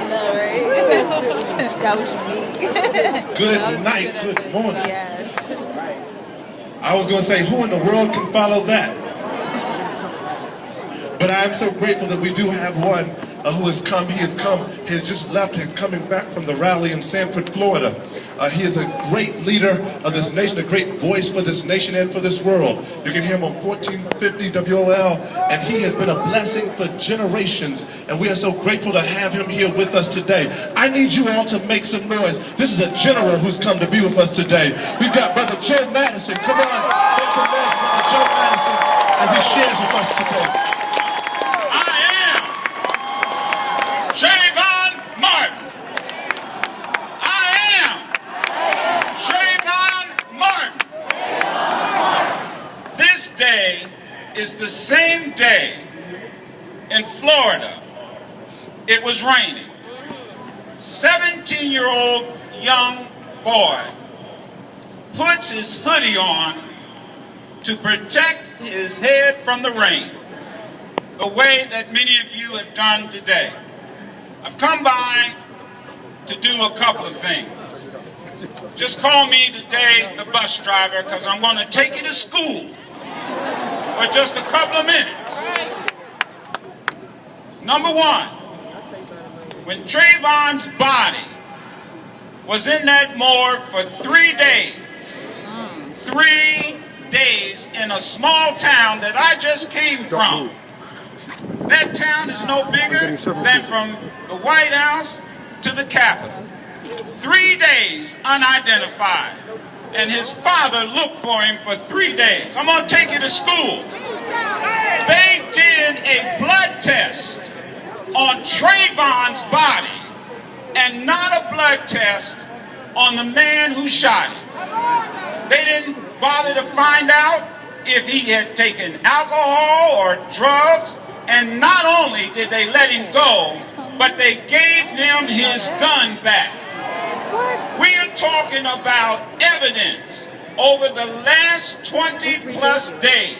know, right? That was unique. Good night, good morning. Yes. I was going to say, who in the world can follow that? But I am so grateful that we do have one who has come. He has just left. He's coming back from the rally in Sanford, Florida. He is a great leader of this nation, a great voice for this nation and for this world. You can hear him on 1450 WOL, and he has been a blessing for generations, and we are so grateful to have him here with us today. I need you all to make some noise. This is a general who's come to be with us today. We've got Brother Joe Madison. Come on, make some noise, Brother Joe Madison, as he shares with us today. Trayvon Martin. I am Trayvon Martin. This day is the same day in Florida. It was raining. 17-year-old young boy puts his hoodie on to protect his head from the rain, the way that many of you have done today. I've come by to do a couple of things. Just call me today the bus driver, because I'm going to take you to school for just a couple of minutes. Number one, when Trayvon's body was in that morgue for 3 days, 3 days in a small town that I just came from. That town is no bigger than from the White House to the Capitol. 3 days unidentified. And his father looked for him for 3 days. I'm going to take you to school. They did a blood test on Trayvon's body and not a blood test on the man who shot him. They didn't bother to find out if he had taken alcohol or drugs. And not only did they let him go, but they gave him his gun back. We are talking about evidence over the last 20 plus days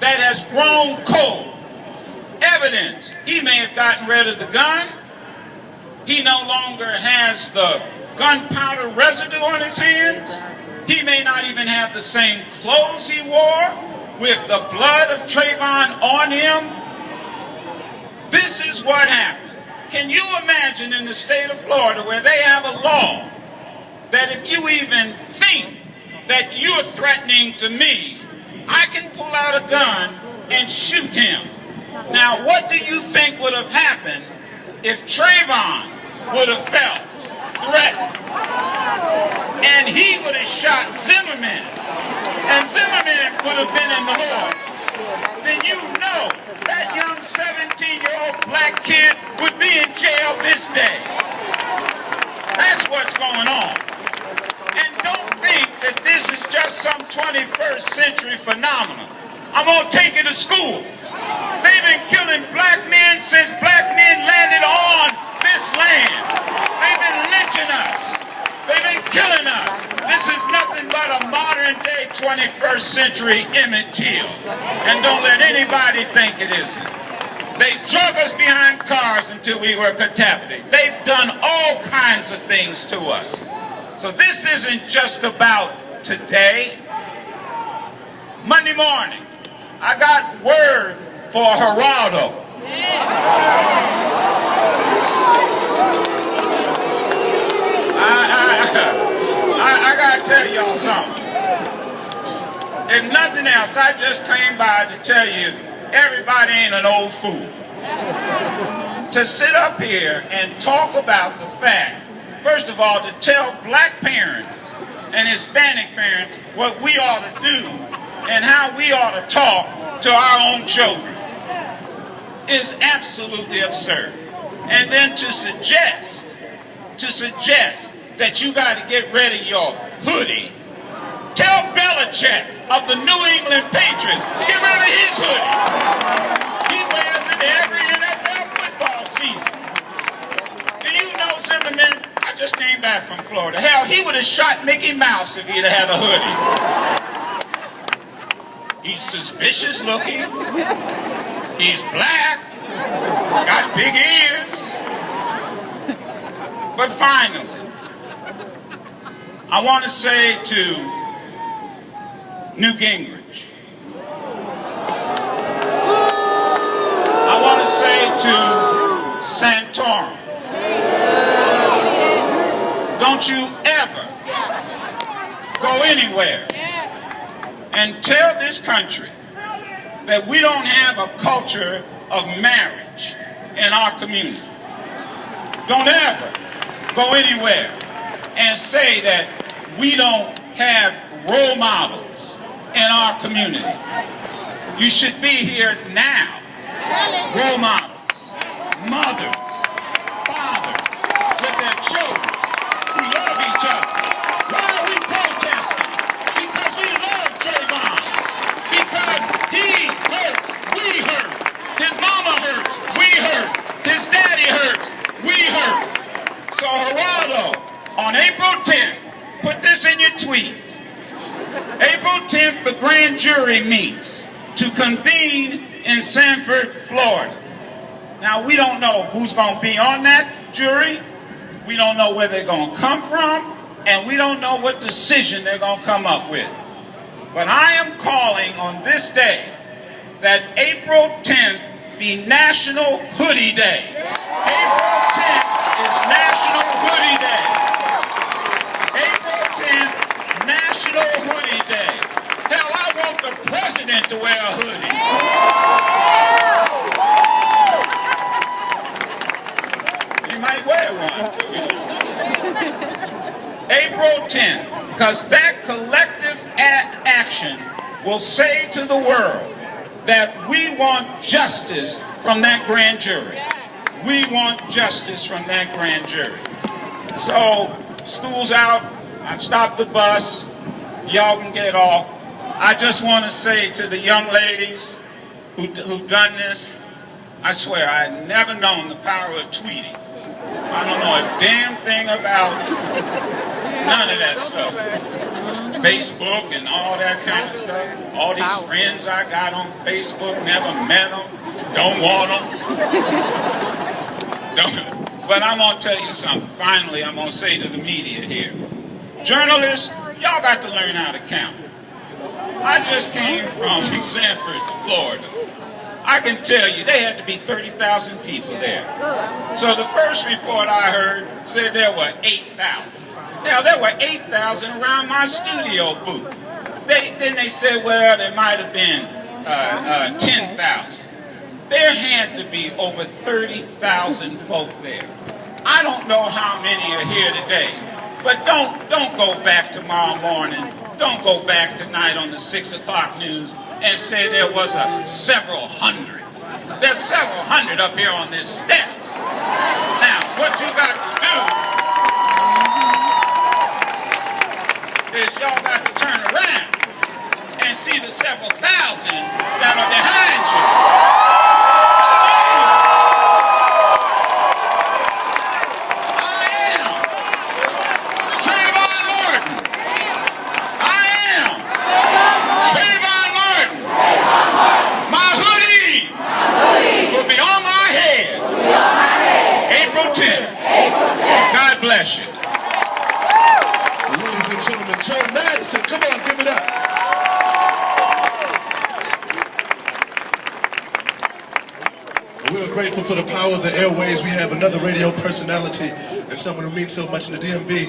that has grown cold. Evidence. He may have gotten rid of the gun. He no longer has the gunpowder residue on his hands. He may not even have the same clothes he wore with the blood of Trayvon on him. This is what happened. Can you imagine in the state of Florida where they have a law that if you even think that you're threatening to me, I can pull out a gun and shoot him? Now, what do you think would have happened if Trayvon would have felt threatened and he would have shot Zimmerman and Zimmerman would have been in the morgue? Then you know that young 17-year-old black kid would be in jail this day. That's what's going on. And don't think that this is just some 21st century phenomenon. I'm going to take you to school. They've been killing black men since black men landed on this land. They've been lynching us. They've been killing us. This is nothing but a modern-day 21st century Emmett Till. And don't let anybody think it isn't. They drug us behind cars until we were decapitated. They've done all kinds of things to us. So this isn't just about today. Monday morning, I got word for Geraldo. I gotta tell y'all something. If nothing else, I just came by to tell you everybody ain't an old fool. To sit up here and talk about the fact, first of all, to tell black parents and Hispanic parents what we ought to do and how we ought to talk to our own children is absolutely absurd. And then to suggest that you got to get rid of your hoodie. Tell Belichick of the New England Patriots, get rid of his hoodie. He wears it every NFL football season. Do you know, Zimmerman, I just came back from Florida. Hell, he would have shot Mickey Mouse if he'd have had a hoodie. He's suspicious looking. He's black. Got big ears. But finally, I want to say to Newt Gingrich, I want to say to Santorum, don't you ever go anywhere and tell this country that we don't have a culture of marriage in our community. Don't ever go anywhere and say that we don't have role models in our community. You should be here now. Role models, mothers, fathers, with their children who love each other. Why are we protesting? Because we love Trayvon. Because he hurts, we hurt. His mama hurts, we hurt. His daddy hurts, we hurt. So Geraldo, on April 10th, put this in your tweets. April 10th, the grand jury meets to convene in Sanford, Florida. Now, we don't know who's going to be on that jury. We don't know where they're going to come from. And we don't know what decision they're going to come up with. But I am calling on this day that April 10th be National Hoodie Day. April 10th is National Hoodie Day. April 10th, National Hoodie Day. Hell, I want the president to wear a hoodie. He might wear one too. April 10th, because that collective action will say to the world that we want justice from that grand jury. We want justice from that grand jury. So, school's out. I've stopped the bus. Y'all can get off. I just want to say to the young ladies who've done this, I swear I've never known the power of tweeting. I don't know a damn thing about none of that stuff. Facebook and all that kind of stuff. All these friends I got on Facebook, never met them, don't want them. But I'm going to tell you something. Finally, I'm going to say to the media here. Journalists, y'all got to learn how to count. I just came from Sanford, Florida. I can tell you, they had to be 30,000 people there. So the first report I heard said there were 8,000. Now, there were 8,000 around my studio booth. Then they said, well, there might have been 10,000. There had to be over 30,000 folk there. I don't know how many are here today, but don't go back tomorrow morning. Don't go back tonight on the 6 o'clock news and say there was several hundred. There's several hundred up here on this steps. Now, what you got to do is y'all got to turn around and see the several thousand that are behind you. Bless you. Ladies and gentlemen, Joe Madison, come on, give it up. We're grateful for the power of the airways. We have another radio personality and someone who means so much in the DMV.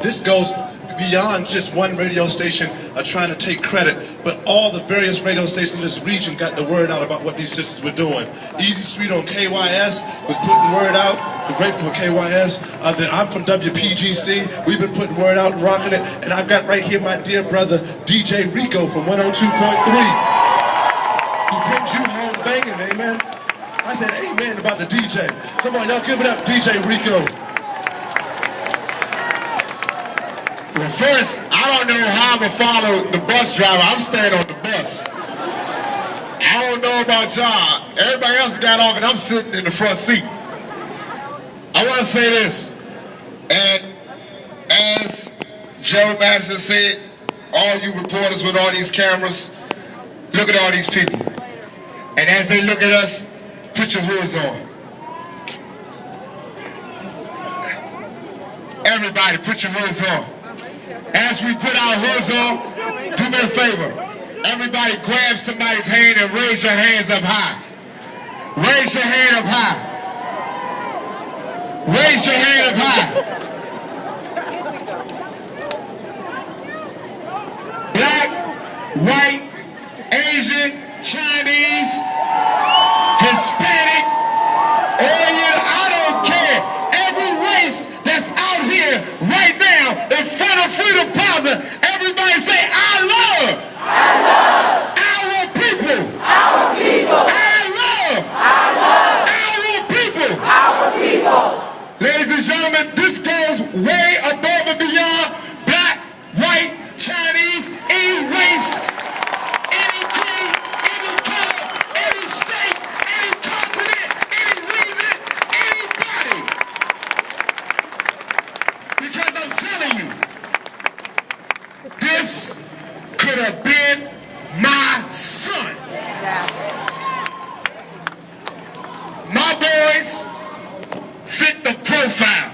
This goes beyond just one radio station trying to take credit, but all the various radio stations in this region got the word out about what these sisters were doing. Easy Street on KYS was putting word out. We're grateful for KYS. That I'm from WPGC. We've been putting word out and rocking it. And I've got right here my dear brother, DJ Rico from 102.3. Who brings you home banging, amen? I said amen about the DJ. Come on, y'all give it up, DJ Rico. Well, first, I don't know how I'm going to follow the bus driver. I'm staying on the bus. I don't know about y'all. Everybody else got off and I'm sitting in the front seat. I want to say this, and as Gerald Madison said, all you reporters with all these cameras, look at all these people. And as they look at us, put your hoods on. Everybody, put your hoods on. As we put our hoods on, do me a favor. Everybody grab somebody's hand and raise your hands up high. Raise your hand up high. Raise your hand up high. Black, white, Asian, Chinese, Hispanic, Aryan, I don't care. Every race that's out here right now in front of Freedom Plaza, everybody say, I love our people. Our people. I love our people. Our people. Ladies and gentlemen, this goes way above and beyond black, white, Chinese, any race, any creed, any color, any state, any continent, any region, anybody. Because I'm telling you, this could have been my son. My boys fit the profile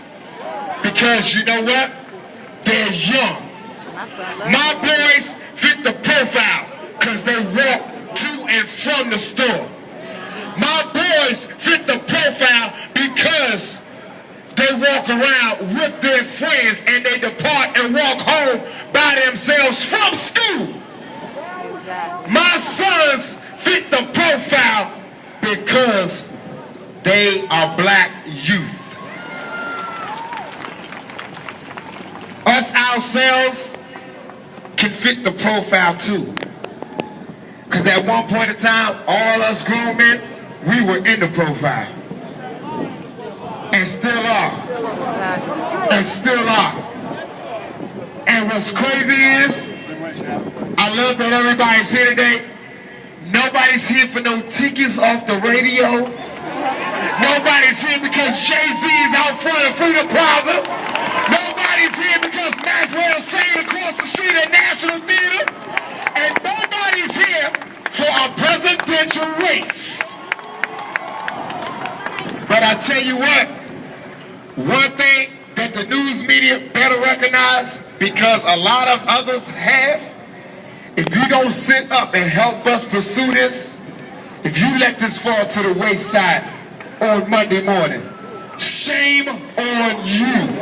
because you know what? They're young. My boys fit the profile because they walk to and from the store. My boys fit the profile because they walk around with their friends and they depart and walk home by themselves from school. My sons fit the profile because they are black youth. Us ourselves can fit the profile too. Because at one point in time, all us grown men, we were in the profile. And still are. And still are. And what's crazy is, I love that everybody's here today. Nobody's here for no tickets off the radio. Nobody's here because Jay-Z is out front of Freedom Plaza. Nobody's here because Maxwell's singing across the street at National Theater. And nobody's here for a presidential race. But I tell you what, one thing that the news media better recognize, because a lot of others have, if you don't sit up and help us pursue this, if you let this fall to the wayside on Monday morning, shame on you.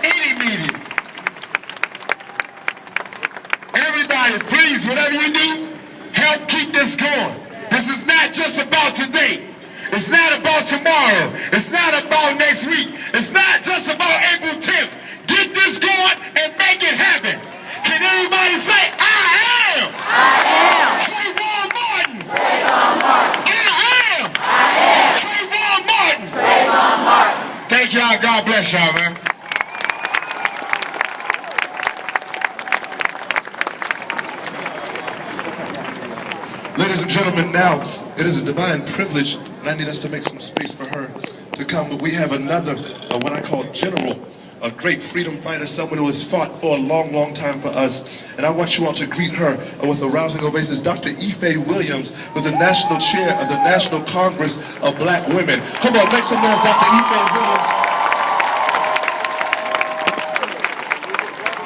Any media. Everybody, please, whatever you do, help keep this going. This is not just about today. It's not about tomorrow. It's not about next week. It's not just about April 10th. Get this going and make it happen. Can everybody say, I am? I am. Trayvon Martin. Trayvon Martin. I am. Trayvon Martin. Trayvon Martin. Thank y'all. God bless y'all, man. Ladies and gentlemen, now it is a divine privilege, and I need us to make some space for her to come. But we have another, what I call general, a great freedom fighter, someone who has fought for a long, long time for us. And I want you all to greet her with a rousing ovation. Dr. Ife Williams, with the National Chair of the National Congress of Black Women. Come on, make some noise, Dr. Ife Williams.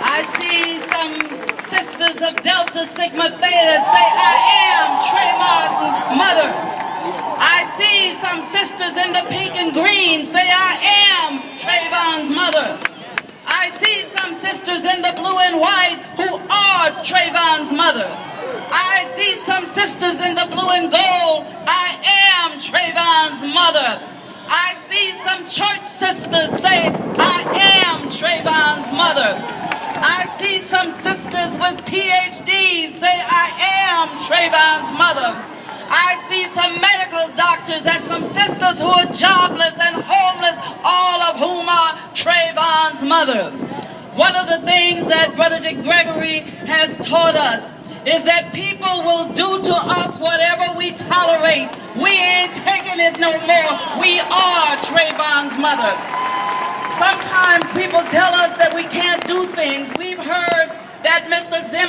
I see some sisters of Delta Sigma Theta say, I am Trayvon's mother. I see some sisters in the pink and green say, I am Trayvon's mother. I see some sisters in the blue and white who are Trayvon's mother. I see some sisters in the blue and gold. I am Trayvon's mother. I see some church sisters say, I am Trayvon's mother. I see some sisters with PhDs say, I am Trayvon's mother. I see some medical doctors and some sisters who are jobless and homeless, all of whom are Trayvon's mother. One of the things that Brother Dick Gregory has taught us is that people will do to us whatever we tolerate. We ain't taking it no more. We are Trayvon's mother. Sometimes people tell us that we can't do things. We've heard that Mr. Zimmer